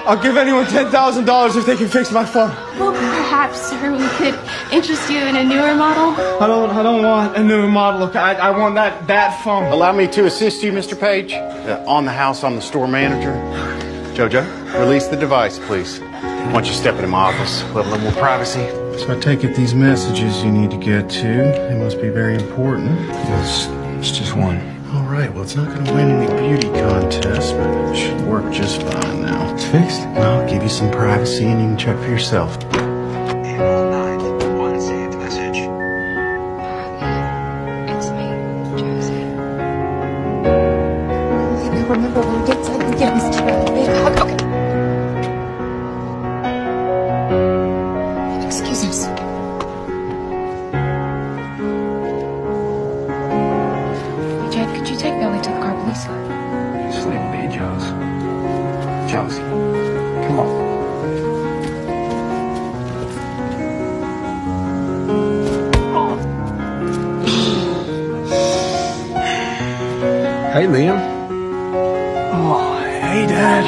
I'll give anyone $10,000 if they can fix my phone. Well, perhaps, sir, we could interest you in a newer model. I don't want a newer model. Okay, I want that phone. Allow me to assist you, Mr. Page. On the house, I'm the store manager. Jojo, release the device, please. Why don't you step into my office? We'll have a little more privacy. So I take it these messages you need to get to, they must be very important. It's just one. All right, well, it's not going to win any beauty contests, but it should work just fine now. It's fixed. And I'll give you some privacy and you can check for yourself. April 9th, one saved message. It's me, Josie. Remember when we get to give us a big hug? Okay. Excuse us. Jed, could you take Billy to the car, please? Just leave me, Josie. Come on. Hey, Liam. Oh, hey, Dad.